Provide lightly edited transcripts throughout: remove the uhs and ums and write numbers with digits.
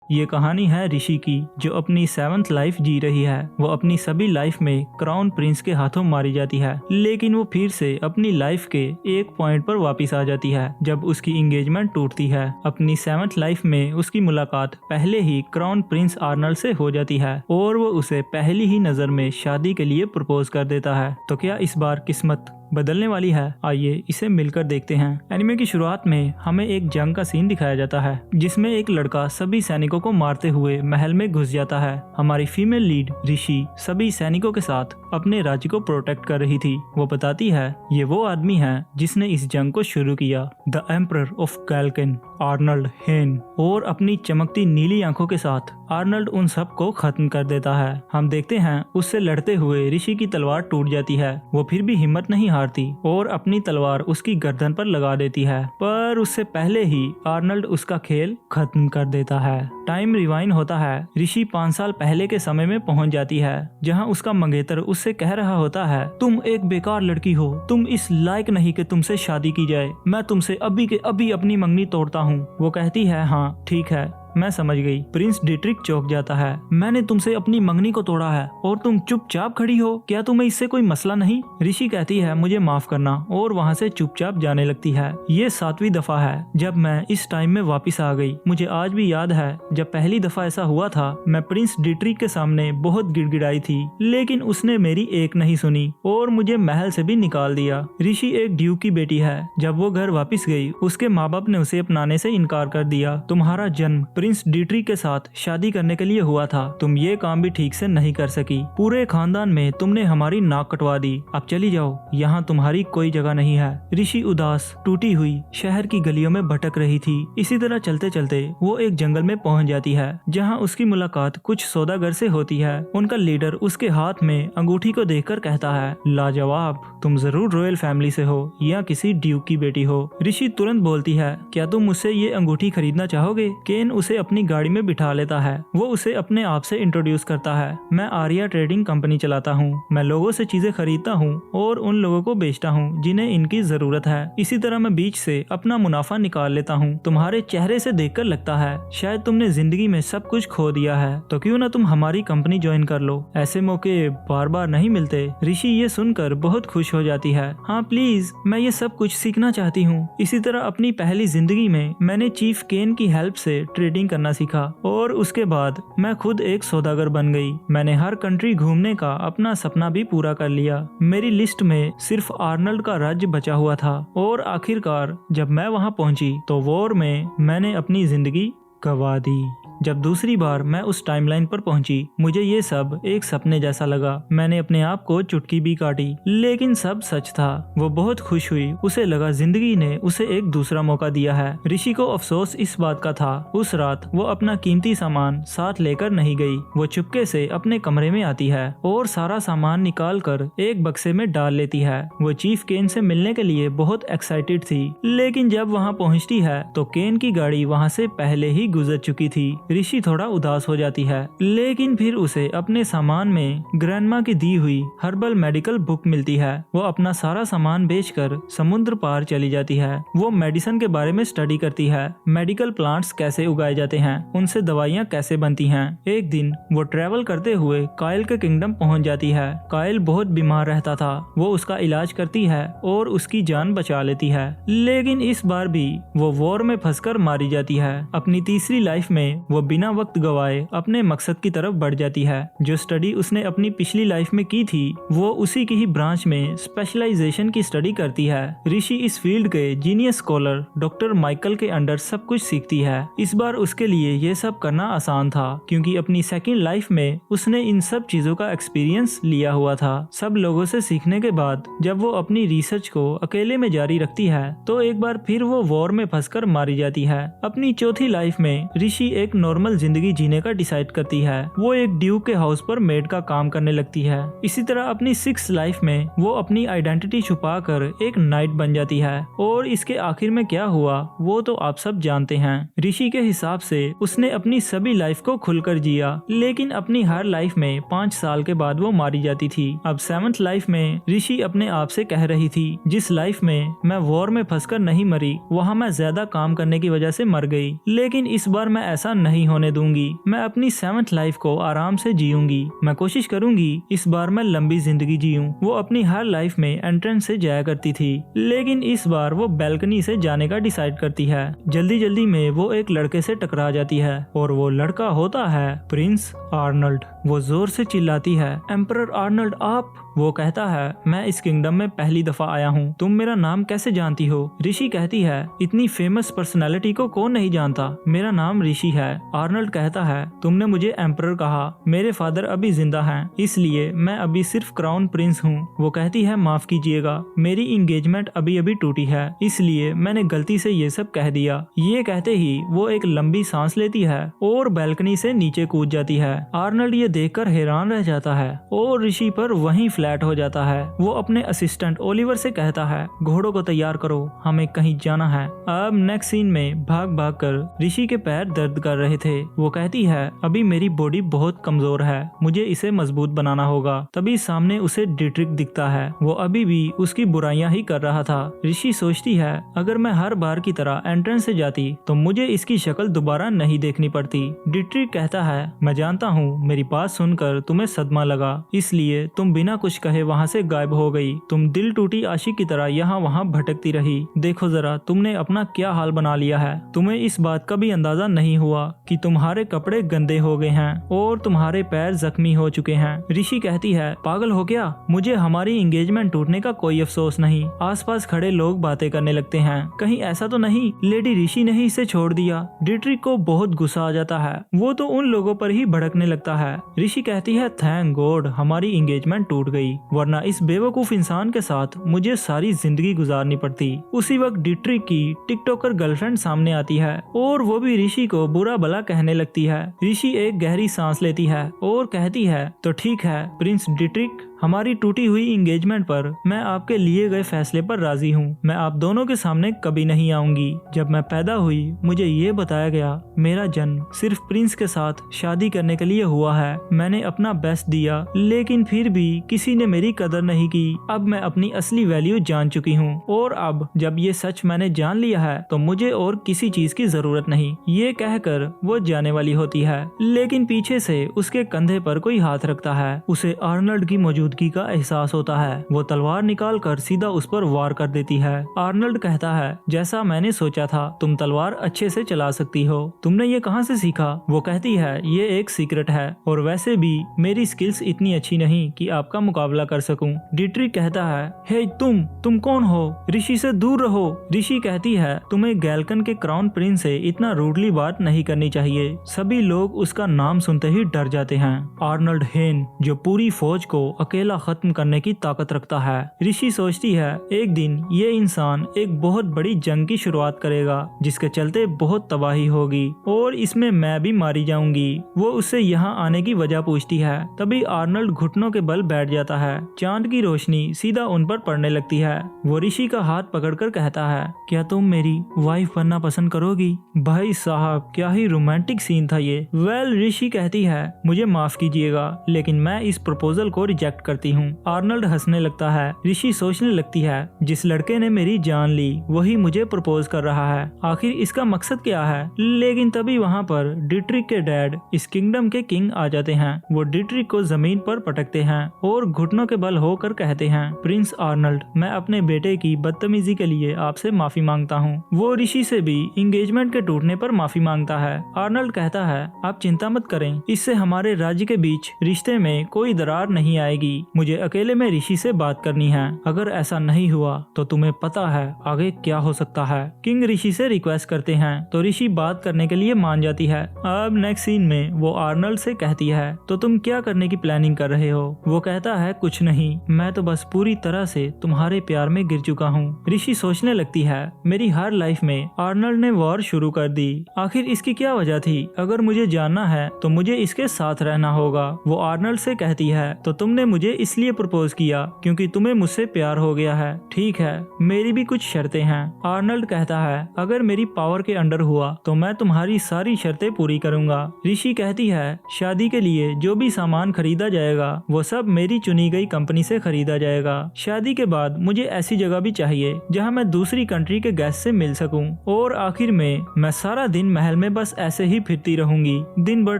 ये कहानी है ऋषि की, जो अपनी 7th लाइफ जी रही है। वो अपनी सभी लाइफ में क्राउन प्रिंस के हाथों मारी जाती है, लेकिन वो फिर से अपनी लाइफ के एक पॉइंट पर वापस आ जाती है जब उसकी एंगेजमेंट टूटती है। अपनी 7th लाइफ में उसकी मुलाकात पहले ही क्राउन प्रिंस आर्नल्ड से हो जाती है और वो उसे पहली ही नजर में शादी के लिए प्रपोज कर देता है। तो क्या इस बार किस्मत बदलने वाली है? आइए इसे मिलकर देखते हैं। एनिमे की शुरुआत में हमें एक जंग का सीन दिखाया जाता है, जिसमें एक लड़का सभी सैनिकों को मारते हुए महल में घुस जाता है। हमारी फीमेल लीड ऋषि सभी सैनिकों के साथ अपने राज्य को प्रोटेक्ट कर रही थी। वो बताती है ये वो आदमी है जिसने इस जंग को शुरू किया, द एम्परर ऑफ गैल्किन, आर्नल्ड हेन। और अपनी चमकती नीली आंखों के साथ आर्नल्ड उन सब को खत्म कर देता है। हम देखते हैं उससे लड़ते हुए ऋषि की तलवार टूट जाती है। वो फिर भी हिम्मत नहीं हारती और अपनी तलवार उसकी गर्दन पर लगा देती है, पर उससे पहले ही आर्नल्ड उसका खेल खत्म कर देता है। टाइम रिवाइंड होता है। ऋषि 5 साल पहले के समय में पहुंच जाती है, जहां उसका मंगेतर उससे कह रहा होता है, तुम एक बेकार लड़की हो, तुम इस लायक नहीं कि तुमसे शादी की जाए। मैं तुमसे अभी के अभी अपनी मंगनी तोड़ता हूँ। वो कहती है, हाँ ठीक है, मैं समझ गई। प्रिंस डिट्रिक चौंक जाता है। मैंने तुमसे अपनी मंगनी को तोड़ा है और तुम चुपचाप खड़ी हो, क्या तुम्हें इससे कोई मसला नहीं? ऋषि कहती है, मुझे माफ करना, और वहाँ से चुपचाप जाने लगती है। ये 7वीं दफा है जब मैं इस टाइम में वापस आ गई। मुझे आज भी याद है जब पहली दफा ऐसा हुआ था। मैं प्रिंस डिट्रिक के सामने बहुत गिड़गिड़ाई थी, लेकिन उसने मेरी एक नहीं सुनी और मुझे महल से भी निकाल दिया। ऋषि एक ड्यूक की बेटी है। जब वो घर वापस गई, उसके माँ बाप ने उसे अपनाने से इनकार कर दिया। तुम्हारा जन्म प्रिंस डिट्रिक के साथ शादी करने के लिए हुआ था। तुम ये काम भी ठीक से नहीं कर सकी। पूरे खानदान में तुमने हमारी नाक कटवा दी। अब चली जाओ, यहाँ तुम्हारी कोई जगह नहीं है। ऋषि उदास टूटी हुई शहर की गलियों में भटक रही थी। इसी तरह चलते चलते वो एक जंगल में पहुंच जाती है, जहाँ उसकी मुलाकात कुछ सौदागर से होती है। उनका लीडर उसके हाथ में अंगूठी को देखकर कहता है, लाजवाब, तुम जरूर रॉयल फैमिली से हो या किसी ड्यूक की बेटी हो। ऋषि तुरंत बोलती है, क्या तुम मुझसे ये अंगूठी खरीदना चाहोगे? केन उसे अपनी गाड़ी में बिठा लेता है। वो उसे अपने आप से इंट्रोड्यूस करता है, मैं आर्या ट्रेडिंग कंपनी चलाता हूँ। मैं लोगों से चीजें खरीदता हूँ और उन लोगों को बेचता हूँ जिन्हें इनकी जरूरत है। इसी तरह मैं बीच से अपना मुनाफा निकाल लेता हूँ। तुम्हारे चेहरे से देखकर लगता है शायद तुमने जिंदगी में सब कुछ खो दिया है, तो क्यों ना तुम हमारी कंपनी ज्वाइन कर लो। ऐसे मौके बार बार नहीं मिलते। ऋषि ये सुनकर बहुत खुश हो जाती है। हाँ प्लीज, मैं ये सब कुछ सीखना चाहती हूँ। इसी तरह अपनी पहली जिंदगी में मैंने चीफ केन की हेल्प से ट्रेडिंग करना सीखा और उसके बाद मैं खुद एक सौदागर बन गई। मैंने हर कंट्री घूमने का अपना सपना भी पूरा कर लिया। मेरी लिस्ट में सिर्फ आर्नल्ड का राज्य बचा हुआ था और आखिरकार जब मैं वहां पहुंची तो वॉर में मैंने अपनी जिंदगी गंवा दी। जब दूसरी बार मैं उस टाइमलाइन पर पहुंची, मुझे ये सब एक सपने जैसा लगा। मैंने अपने आप को चुटकी भी काटी, लेकिन सब सच था। वो बहुत खुश हुई। उसे लगा जिंदगी ने उसे एक दूसरा मौका दिया है। ऋषि को अफसोस इस बात का था, उस रात वो अपना कीमती सामान साथ लेकर नहीं गई। वो चुपके से अपने कमरे में आती है और सारा सामान निकाल कर एक बक्से में डाल लेती है। वो चीफ केन से मिलने के लिए बहुत एक्साइटेड थी, लेकिन जब वहाँ पहुँचती है तो केन की गाड़ी वहाँ से पहले ही गुजर चुकी थी। ऋषि थोड़ा उदास हो जाती है, लेकिन फिर उसे अपने सामान में ग्रैंडमा की दी हुई हर्बल मेडिकल बुक मिलती है। वो अपना सारा सामान बेचकर समुद्र पार चली जाती है। वो मेडिसिन के बारे में स्टडी करती है, मेडिकल प्लांट्स कैसे उगाए जाते हैं, उनसे दवाइयाँ कैसे बनती हैं। एक दिन वो ट्रेवल करते हुए कायल के किंगडम पहुंच जाती है। कायल बहुत बीमार रहता था। वो उसका इलाज करती है और उसकी जान बचा लेती है, लेकिन इस बार भी वो वॉर में फंसकर मारी जाती है। अपनी तीसरी लाइफ में वो बिना वक्त गवाए अपने मकसद की तरफ बढ़ जाती है। जो स्टडी उसने अपनी पिछली लाइफ में की थी, वो उसी की ही ब्रांच में स्पेशलाइजेशन की स्टडी करती है। ऋषि इस फील्ड के जीनियस स्कॉलर डॉक्टर माइकल के अंडर सब कुछ सीखती है। इस बार उसके लिए ये सब करना आसान था, क्योंकि अपनी सेकंड लाइफ में उसने इन सब चीजों का एक्सपीरियंस लिया हुआ था। सब लोगों से सीखने के बाद जब वो अपनी रिसर्च को अकेले में जारी रखती है, तो एक बार फिर वो वॉर में फंसकर मारी जाती है। अपनी चौथी लाइफ में ऋषि एक नॉर्मल जिंदगी जीने का डिसाइड करती है। वो एक ड्यूक के हाउस पर मेड का काम करने लगती है। इसी तरह अपनी 6th लाइफ में वो अपनी आइडेंटिटी छुपाकर एक नाइट बन जाती है। और इसके आखिर में क्या हुआ वो तो आप सब जानते हैं। ऋषि के हिसाब से उसने अपनी सभी लाइफ को खुलकर जिया, लेकिन अपनी हर लाइफ में 5 साल के बाद वो मारी जाती थी। अब 7th लाइफ में ऋषि अपने आप से कह रही थी, जिस लाइफ में मैं वॉर में फंसकर नहीं मरी, वहाँ मैं ज्यादा काम करने की वजह से मर गई, लेकिन इस बार मैं ऐसा नहीं नहीं होने दूंगी। मैं अपनी 7th लाइफ को आराम से जीऊंगी। मैं कोशिश करूंगी इस बार मैं लंबी जिंदगी जीऊं। वो अपनी हर लाइफ में एंट्रेंस से जाया करती थी, लेकिन इस बार वो बैल्कनी से जाने का डिसाइड करती है। जल्दी जल्दी में वो एक लड़के से टकरा जाती है और वो लड़का होता है प्रिंस आर्नल्ड। वो जोर से चिल्लाती है, एम्परर आर्नल्ड आप। वो कहता है, मैं इस किंगडम में पहली दफा आया हूँ, तुम मेरा नाम कैसे जानती हो? ऋषि कहती है, इतनी फेमस पर्सनालिटी को कौन नहीं जानता, मेरा नाम ऋषि है। आर्नल्ड कहता है, तुमने मुझे एम्परर कहा, मेरे फादर अभी जिंदा हैं, इसलिए मैं अभी सिर्फ क्राउन प्रिंस हूँ। वो कहती है, माफ कीजिएगा, मेरी इंगेजमेंट अभी अभी टूटी है, इसलिए मैंने गलती से ये सब कह दिया। ये कहते ही वो एक लंबी सांस लेती है और बैल्कनी से नीचे कूद जाती है। आर्नल्ड ये देखकर हैरान रह जाता है और ऋषि पर वहीं फ्लैट हो जाता है। वो अपने असिस्टेंट ओलिवर से कहता है, घोड़ों को तैयार करो, हमें कहीं जाना है। अब नेक्स्ट सीन में भाग भाग कर ऋषि के पैर दर्द कर रहे थे। वो कहती है, अभी मेरी बॉडी बहुत कमजोर है, मुझे इसे मजबूत बनाना होगा। तभी सामने उसे डिट्रिक दिखता है। वो अभी भी उसकी बुराइयां ही कर रहा था। ऋषि सोचती है, अगर मैं हर बार की तरह एंट्रेंस से जाती तो मुझे इसकी शक्ल दोबारा नहीं देखनी पड़ती। डिट्रिक कहता है, मैं जानता हूँ मेरी बात सुनकर तुम्हें सदमा लगा, इसलिए तुम बिना कुछ कहे वहाँ से गायब हो गई। तुम दिल टूटी आशिक की तरह यहाँ वहाँ भटकती रही। देखो जरा तुमने अपना क्या हाल बना लिया है। तुम्हें इस बात का भी अंदाजा नहीं हुआ कि तुम्हारे कपड़े गंदे हो गए हैं और तुम्हारे पैर जख्मी हो चुके हैं। ऋषि कहती है, पागल हो क्या? मुझे हमारी एंगेजमेंट टूटने का कोई अफसोस नहीं। आसपास खड़े लोग बातें करने लगते हैं, कहीं ऐसा तो नहीं लेडी ऋषि ने ही इसे छोड़ दिया। डिट्रिक को बहुत गुस्सा आ जाता है। वो तो उन लोगों पर ही भड़कने लगता है। ऋषि कहती है, थैंक गॉड हमारी एंगेजमेंट टूट गई, वरना इस बेवकूफ इंसान के साथ मुझे सारी जिंदगी गुजारनी पड़ती। उसी वक्त डिट्रिक की टिकटॉकर गर्लफ्रेंड सामने आती है और वो भी ऋषि को बुरा भला कहने लगती है। ऋषि एक गहरी सांस लेती है और कहती है, तो ठीक है प्रिंस डिट्रिक, हमारी टूटी हुई एंगेजमेंट पर मैं आपके लिए गए फैसले पर राजी हूँ। मैं आप दोनों के सामने कभी नहीं आऊंगी। जब मैं पैदा हुई मुझे ये बताया गया मेरा जन्म सिर्फ प्रिंस के साथ शादी करने के लिए हुआ है। मैंने अपना बेस्ट दिया, लेकिन फिर भी किसी ने मेरी कदर नहीं की। अब मैं अपनी असली वैल्यू जान चुकी हूँ और अब जब ये सच मैंने जान लिया है तो मुझे और किसी चीज की जरूरत नहीं। ये कहकर वो जाने वाली होती है, लेकिन पीछे से उसके कंधे पर कोई हाथ रखता है। उसे आर्नल्ड की मौजूदगी का एहसास होता है। वो तलवार निकाल कर सीधा उस पर वार कर देती है। आर्नल्ड कहता है, जैसा मैंने सोचा था, तुम तलवार अच्छे से चला सकती हो, तुमने ये कहाँ से सीखा? वो कहती है, ये एक सीक्रेट है और वैसे भी मेरी स्किल्स इतनी अच्छी नहीं कि आपका मुकाबला कर सकूं। डिट्रिक कहता है, हे तुम कौन हो? ऋषि से दूर रहो। ऋषि कहती है, तुम्हें गैल्कन के क्राउन प्रिंस से इतना रूडली बात नहीं करनी चाहिए। सभी लोग उसका नाम सुनते ही डर जाते हैं। आर्नल्ड हेन, जो पूरी फौज को अकेला खत्म करने की ताकत रखता है। ऋषि सोचती है, एक दिन ये इंसान एक बहुत बड़ी जंग की शुरुआत करेगा जिसके चलते बहुत तबाही होगी और इसमें मैं भी मारी जाऊंगी। वो उससे यहाँ आने की वजह पूछती है। तभी आर्नल्ड घुटनों के बल बैठ जाता है। चांद की रोशनी सीधा उन पर पड़ने लगती है। वो ऋषि का हाथ पकड़कर कहता है, क्या तुम मेरी वाइफ बनना पसंद करोगी? भाई साहब, क्या ही रोमांटिक सीन था ये। वेल, ऋषि कहती है, मुझे माफ कीजिएगा लेकिन मैं इस प्रपोजल को रिजेक्ट करती हूँ। आर्नल्ड हंसने लगता है। ऋषि सोचने लगती है, जिस लड़के ने मेरी जान ली वही मुझे प्रपोज कर रहा है, आखिर इसका मकसद क्या है? लेकिन तभी वहाँ पर डिट्रिक के डैड इस किंगडम के किंग आ जाते हैं। वो डिट्रिक को जमीन पर पटकते हैं और घुटनों के बल होकर कहते हैं, प्रिंस आर्नल्ड, मैं अपने बेटे की बदतमीजी के लिए आपसे माफी मांगता हूँ। वो ऋषि से भी एंगेजमेंट के टूटने पर माफी मांगता है। आर्नल्ड कहता है, आप चिंता मत करें, इससे हमारे राज्य के बीच रिश्ते में कोई दरार नहीं आएगी। मुझे अकेले में ऋषि से बात करनी है। अगर ऐसा नहीं हुआ तो तुम्हें पता है आगे क्या हो सकता है। किंग ऋषि से रिक्वेस्ट करते हैं तो ऋषि बात करने के लिए मान जाती है। अब नेक्स्ट सीन में वो आर्नल्ड से कहती है, तो तुम क्या करने की प्लानिंग कर रहे हो? वो कहता है, कुछ नहीं, मैं तो बस पूरी तरह से तुम्हारे प्यार में गिर चुका हूँ। ऋषि सोचने लगती है, मेरी हर लाइफ में आर्नल्ड ने वॉर शुरू कर दी, आखिर इसकी क्या वजह थी? अगर मुझे जानना है तो मुझे इसके साथ रहना होगा। वो आर्नल्ड से कहती है, तो तुमने मुझे मुझे इसलिए प्रपोज किया क्योंकि तुम्हें मुझसे प्यार हो गया है। ठीक है, मेरी भी कुछ शर्तें हैं। आर्नल्ड कहता है, अगर मेरी पावर के अंडर हुआ तो मैं तुम्हारी सारी शर्तें पूरी करूंगा। ऋषि कहती है, शादी के लिए जो भी सामान खरीदा जाएगा वो सब मेरी चुनी गई कंपनी से खरीदा जाएगा। शादी के बाद मुझे ऐसी जगह भी चाहिए जहाँ मैं दूसरी कंट्री के गेस्ट से मिल सकूं। और आखिर में मैं सारा दिन महल में बस ऐसे ही फिरती रहूंगी, दिन भर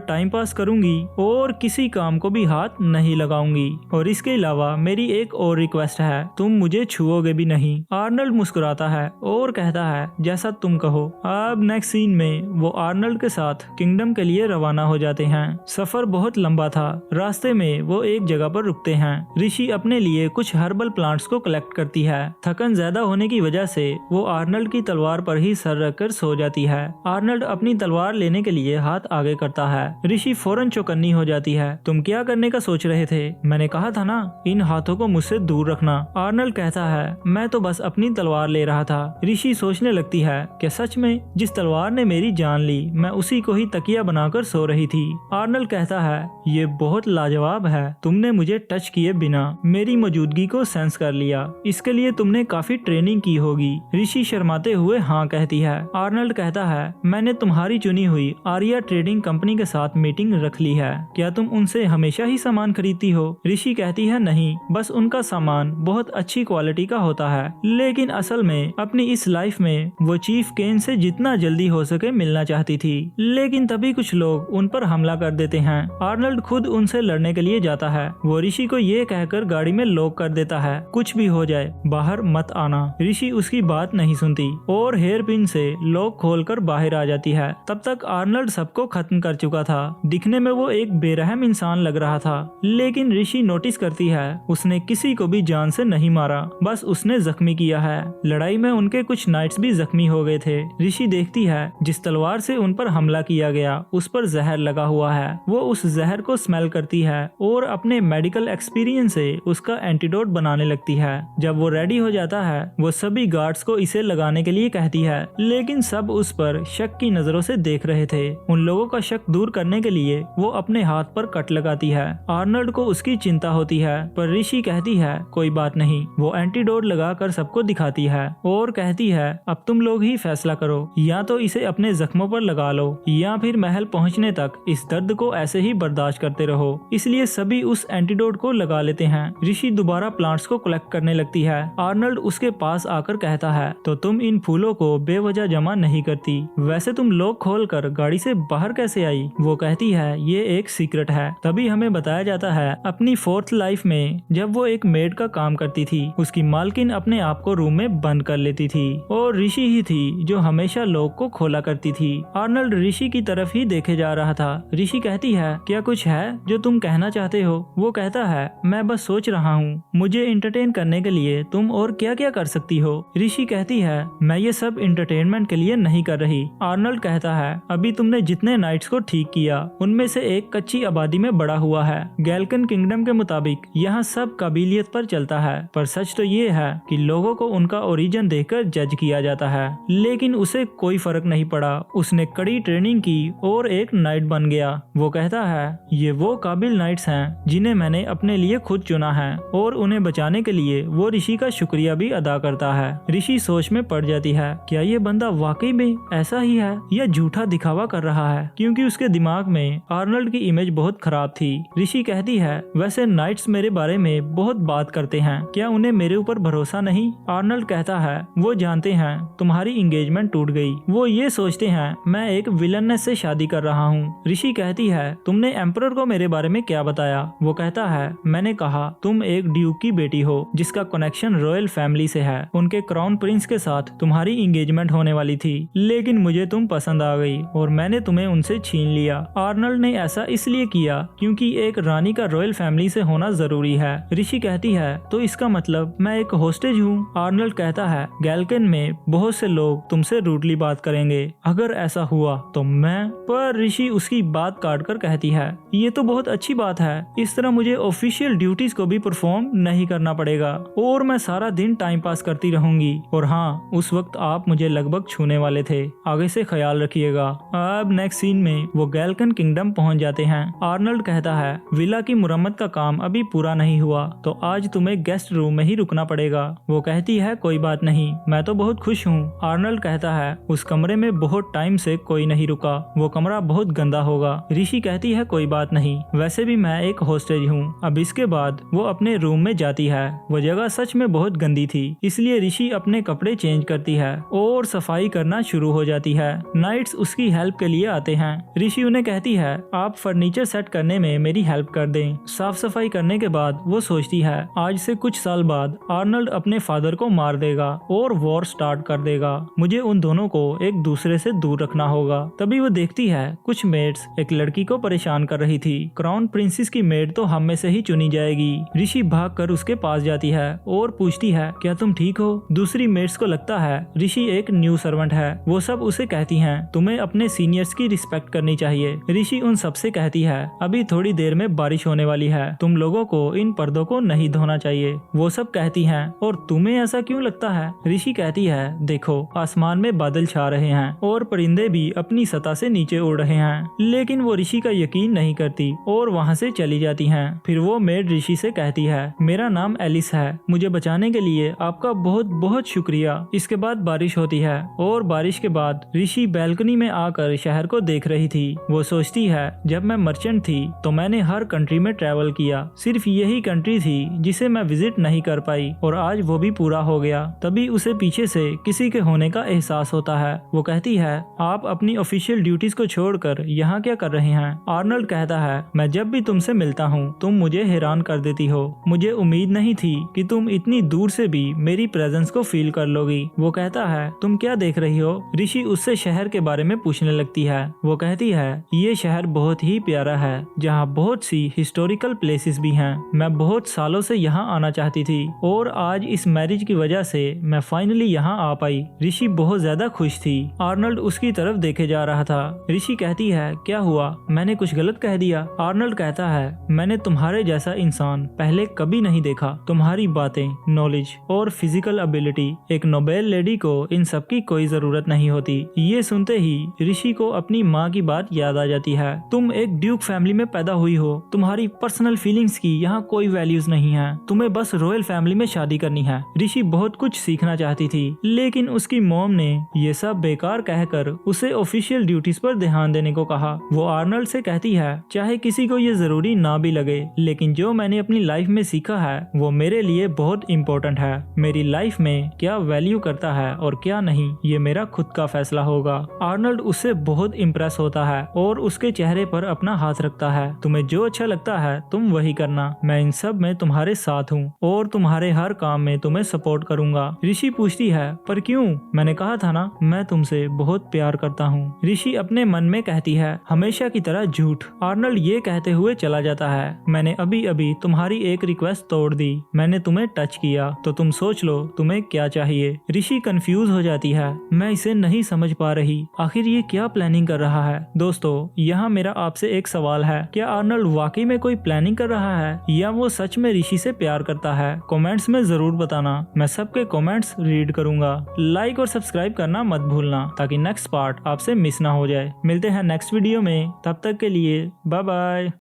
टाइम पास करूंगी और किसी काम को भी हाथ नहीं लगाऊंगी। और इसके अलावा मेरी एक और रिक्वेस्ट है, तुम मुझे छुओगे भी नहीं। आर्नल्ड मुस्कुराता है और कहता है, जैसा तुम कहो। अब नेक्स्ट सीन में वो आर्नल्ड के साथ किंगडम के लिए रवाना हो जाते हैं। सफर बहुत लंबा था। रास्ते में वो एक जगह पर रुकते हैं। ऋषि अपने लिए कुछ हर्बल प्लांट्स को कलेक्ट करती है। थकन ज्यादा होने की वजह से वो आर्नल्ड की तलवार पर ही सर रखकर सो जाती है। आर्नल्ड अपनी तलवार लेने के लिए हाथ आगे करता है। ऋषि फौरन चौकन्नी हो जाती है। तुम क्या करने का सोच रहे थे? मैंने कहा था ना, इन हाथों को मुझसे दूर रखना। आर्नल्ड कहता है, मैं तो बस अपनी तलवार ले रहा था। ऋषि सोचने लगती है कि सच में जिस तलवार ने मेरी जान ली, मैं उसी को ही तकिया बनाकर सो रही थी। आर्नल्ड कहता है, ये बहुत लाजवाब है। तुमने मुझे टच किए बिना मेरी मौजूदगी को सेंस कर लिया। इसके लिए तुमने काफी ट्रेनिंग की होगी। ऋषि शर्माते हुए हाँ कहती है। आर्नल्ड कहता है, मैंने तुम्हारी चुनी हुई आर्या ट्रेडिंग कंपनी के साथ मीटिंग रख ली है। क्या तुम उनसे हमेशा ही सामान खरीदती हो? ऋषि कहती है, नहीं, बस उनका सामान बहुत अच्छी क्वालिटी का होता है, लेकिन असल में अपनी इस लाइफ में वो चीफ केन से जितना जल्दी हो सके मिलना चाहती थी। लेकिन तभी कुछ लोग उन पर हमला कर देते हैं। आर्नल्ड खुद उनसे लड़ने के लिए जाता है। वो ऋषि को ये कहकर गाड़ी में लॉक कर देता है, कुछ भी हो जाए बाहर मत आना। ऋषि उसकी बात नहीं सुनती और हेयर पिन से लॉक खोलकर बाहर आ जाती है। तब तक आर्नल्ड सबको खत्म कर चुका था। दिखने में वो एक बेरहम इंसान लग रहा था, लेकिन ऋषि नोटिस करती है उसने किसी को भी जान से नहीं मारा, बस उसने जख्मी किया है। लड़ाई में उनके कुछ नाइट्स भी जख्मी हो गए थे। ऋषि देखती है जिस तलवार से उन पर हमला किया गया उस पर जहर लगा हुआ है। वो उस जहर को स्मेल करती है और अपने मेडिकल एक्सपीरियंस से उसका एंटीडोट बनाने लगती है। जब वो रेडी हो जाता है, वो सभी गार्ड्स को इसे लगाने के लिए कहती है, लेकिन सब उस पर शक की नजरों से देख रहे थे। उन लोगों का शक दूर करने के लिए वो अपने हाथ पर कट लगाती है। आर्नल्ड को उसकी चिंता होती है, पर ऋषि कहती है, कोई बात नहीं। वो एंटीडोट लगाकर सबको दिखाती है और कहती है, अब तुम लोग ही फैसला करो, या तो इसे अपने जख्मों पर लगा लो या फिर महल पहुंचने तक इस दर्द को ऐसे ही बर्दाश्त करते रहो। इसलिए सभी उस एंटीडोट को लगा लेते हैं। ऋषि दोबारा प्लांट्स को कलेक्ट करने लगती है। आर्नल्ड उसके पास आकर कहता है, तो तुम इन फूलों को बेवजह जमा नहीं करती, वैसे तुम लॉक खोलकर गाड़ी से बाहर कैसे आई? वो कहती है, ये एक सीक्रेट है। तभी हमें बताया जाता है अपनी फोर्थ लाइफ में जब वो एक मेड का काम करती थी, उसकी मालकिन अपने आप को रूम में बंद कर लेती थी और ऋषि ही थी जो हमेशा लॉक को खोला करती थी। आर्नल्ड ऋषि की तरफ ही देखे जा रहा था। ऋषि कहती है, क्या कुछ है जो तुम कहना चाहते हो? वो कहता है, मैं बस सोच रहा हूँ मुझे एंटरटेन करने के लिए तुम और क्या क्या कर सकती हो। ऋषि कहती है, मैं ये सब एंटरटेनमेंट के लिए नहीं कर रही। आर्नल्ड कहता है, अभी तुमने जितने नाइट्स को ठीक किया उनमें से एक कच्ची आबादी में बड़ा हुआ है। गैल्कन किंगडम के मुताबिक यहाँ सब काबिलियत पर चलता है, पर सच तो ये है कि लोगों को उनका ओरिजिन देखकर जज किया जाता है। लेकिन उसे कोई फर्क नहीं पड़ा। उसने कड़ी ट्रेनिंग की और एक नाइट बन गया। वो कहता है, ये वो काबिल नाइट्स हैं जिन्हें मैंने अपने लिए खुद चुना है और उन्हें बचाने के लिए वो ऋषि का शुक्रिया भी अदा करता है। ऋषि सोच में पड़ जाती है, क्या ये बंदा वाकई में ऐसा ही है या झूठा दिखावा कर रहा है, क्योंकि उसके दिमाग में आर्नल्ड की इमेज बहुत खराब थी। ऋषि कहती है, वैसे नाइट्स मेरे बारे में बहुत बात करते हैं, क्या उन्हें मेरे ऊपर भरोसा नहीं? आर्नल्ड कहता है, वो जानते हैं तुम्हारी एंगेजमेंट टूट गई। वो ये सोचते हैं मैं एक विलननेस से शादी कर रहा हूँ। ऋषि कहती है, तुमने एम्परर को मेरे बारे में क्या बताया? वो कहता है, मैंने कहा तुम एक ड्यूक की बेटी हो जिसका कनेक्शन रॉयल फैमिली से है। उनके क्राउन प्रिंस के साथ तुम्हारी एंगेजमेंट होने वाली थी, लेकिन मुझे तुम पसंद आ गई और मैंने तुम्हें उनसे छीन लिया। आर्नल्ड ने ऐसा इसलिए किया क्योंकि एक रानी का रॉयल फैमिली से होना जरूरी है। ऋषि कहती है, तो इसका मतलब मैं एक होस्टेज हूँ? आर्नल्ड कहता है, गैल्कन में बहुत से लोग तुमसे रूडली बात करेंगे, अगर ऐसा हुआ तो मैं। पर ऋषि उसकी बात काट कर कहती है, ये तो बहुत अच्छी बात है, इस तरह मुझे ऑफिशियल ड्यूटीज को भी परफॉर्म नहीं करना पड़ेगा और मैं सारा दिन टाइम पास करती रहूंगी। और हाँ, उस वक्त आप मुझे लगभग छूने वाले थे, आगे से ख्याल रखिएगा। अब नेक्स्ट सीन में वो गैल्कन किंगडम पहुंच जाते हैं। आर्नल्ड कहता है, विला की मुरम्मत का काम काम अभी पूरा नहीं हुआ तो आज तुम्हें गेस्ट रूम में ही रुकना पड़ेगा। वो कहती है कोई बात नहीं, मैं तो बहुत खुश हूँ। आर्नल्ड कहता है उस कमरे में बहुत टाइम से कोई नहीं रुका, वो कमरा बहुत गंदा होगा। ऋषि कहती है कोई बात नहीं, वैसे भी मैं एक हॉस्टेज हूँ। अब इसके बाद वो अपने रूम में जाती है। वो जगह सच में बहुत गंदी थी, इसलिए ऋषि अपने कपड़े चेंज करती है और सफाई करना शुरू हो जाती है। नाइट्स उसकी हेल्प के लिए आते हैं। ऋषि उन्हें कहती है आप फर्नीचर सेट करने में मेरी हेल्प कर दें। साफ सफाई करने के बाद वो सोचती है आज से कुछ साल बाद आर्नल्ड अपने फादर को मार देगा और वॉर स्टार्ट कर देगा। मुझे उन दोनों को एक दूसरे से दूर रखना होगा। तभी वो देखती है कुछ मेड्स एक लड़की को परेशान कर रही थी। क्राउन प्रिंसेस की मेड तो हम में से ही चुनी जाएगी। ऋषि भागकर उसके पास जाती है और पूछती है क्या तुम ठीक हो। दूसरी मेड्स को लगता है ऋषि एक न्यू सर्वेंट है। वो सब उसे कहती हैं तुम्हें अपने सीनियर्स की रिस्पेक्ट करनी चाहिए। ऋषि उन सबसे कहती है अभी थोड़ी देर में बारिश होने वाली है, तुम लोगों को इन पर्दों को नहीं धोना चाहिए। वो सब कहती हैं और तुम्हें ऐसा क्यों लगता है। ऋषि कहती है देखो आसमान में बादल छा रहे हैं और परिंदे भी अपनी सतह से नीचे उड़ रहे हैं। लेकिन वो ऋषि का यकीन नहीं करती और वहाँ से चली जाती हैं। फिर वो मेड ऋषि से कहती है मेरा नाम एलिस है, मुझे बचाने के लिए आपका बहुत बहुत शुक्रिया। इसके बाद बारिश होती है और बारिश के बाद ऋषि बैल्कनी में आकर शहर को देख रही थी। वो सोचती है जब मैं मर्चेंट थी तो मैंने हर कंट्री में ट्रैवल किया, सिर्फ यही कंट्री थी जिसे मैं विजिट नहीं कर पाई और आज वो भी पूरा हो गया। तभी उसे पीछे से किसी के होने का एहसास होता है। वो कहती है आप अपनी ऑफिशियल ड्यूटीज को छोड़कर यहाँ क्या कर रहे हैं। आर्नल्ड कहता है मैं जब भी तुमसे मिलता हूँ तुम मुझे हैरान कर देती हो, मुझे उम्मीद नहीं थी कि तुम इतनी दूर से भी मेरी प्रेजेंस को फील कर लोगी। वो कहता है तुम क्या देख रही हो। ऋषि उससे शहर के बारे में पूछने लगती है। वो कहती है ये शहर बहुत ही प्यारा है, जहाँ बहुत सी हिस्टोरिकल प्लेसेस भी हैं। मैं बहुत सालों से यहाँ आना चाहती थी और आज इस मैरिज की वजह से मैं फाइनली यहाँ आ पाई। ऋषि बहुत ज्यादा खुश थी। आर्नल्ड उसकी तरफ देखे जा रहा था। ऋषि कहती है क्या हुआ, मैंने कुछ गलत कह दिया। आर्नल्ड कहता है मैंने तुम्हारे जैसा इंसान पहले कभी नहीं देखा। तुम्हारी बातें, नॉलेज और फिजिकल एबिलिटी, एक नोबेल लेडी को इन सब की कोई जरूरत नहीं होती। ये सुनते ही ऋषि को अपनी माँ की बात याद आ जाती है। तुम एक ड्यूक फैमिली में पैदा हुई हो, तुम्हारी पर्सनल फीलिंग्स की यहाँ कोई वैल्यूज नहीं है, तुम्हें बस रॉयल फैमिली में शादी करनी है। ऋषि बहुत कुछ सीखना चाहती थी लेकिन उसकी मॉम ने ये सब बेकार कहकर उसे ऑफिशियल ड्यूटीज पर ध्यान देने को कहा। वो आर्नल्ड से कहती है चाहे किसी को ये जरूरी ना भी लगे, लेकिन जो मैंने अपनी लाइफ में सीखा है वो मेरे लिए बहुत इम्पोर्टेंट है। मेरी लाइफ में क्या वैल्यू करता है और क्या नहीं, ये मेरा खुद का फैसला होगा। आर्नल्ड उससे बहुत इम्प्रेस होता है और उसके चेहरे पर अपना हाथ रखता है। तुम्हें जो अच्छा लगता है तुम वही करना, मैं इन सब में तुम्हारे साथ हूँ और तुम्हारे हर काम में तुम्हें सपोर्ट करूंगा। ऋषि पूछती है पर क्यों, मैंने कहा था ना मैं तुमसे बहुत प्यार करता हूँ। ऋषि अपने मन में कहती है हमेशा की तरह झूठ। आर्नल्ड ये कहते हुए चला जाता है मैंने अभी अभी तुम्हारी एक रिक्वेस्ट तोड़ दी, मैंने तुम्हें टच किया तो तुम सोच लो तुम्हें क्या चाहिए। ऋषि कंफ्यूज हो जाती है, मैं इसे नहीं समझ पा रही, आखिर ये क्या प्लानिंग कर रहा है। दोस्तों यहाँ मेरा आपसे एक सवाल है, क्या आर्नल्ड वाकई में कोई प्लानिंग कर रहा है या वो सच में ऋषि से प्यार करता है। कमेंट्स में जरूर बताना, मैं सबके कमेंट्स रीड करूंगा। लाइक और सब्सक्राइब करना मत भूलना ताकि नेक्स्ट पार्ट आपसे मिस ना हो जाए। मिलते हैं नेक्स्ट वीडियो में, तब तक के लिए बाय बाय।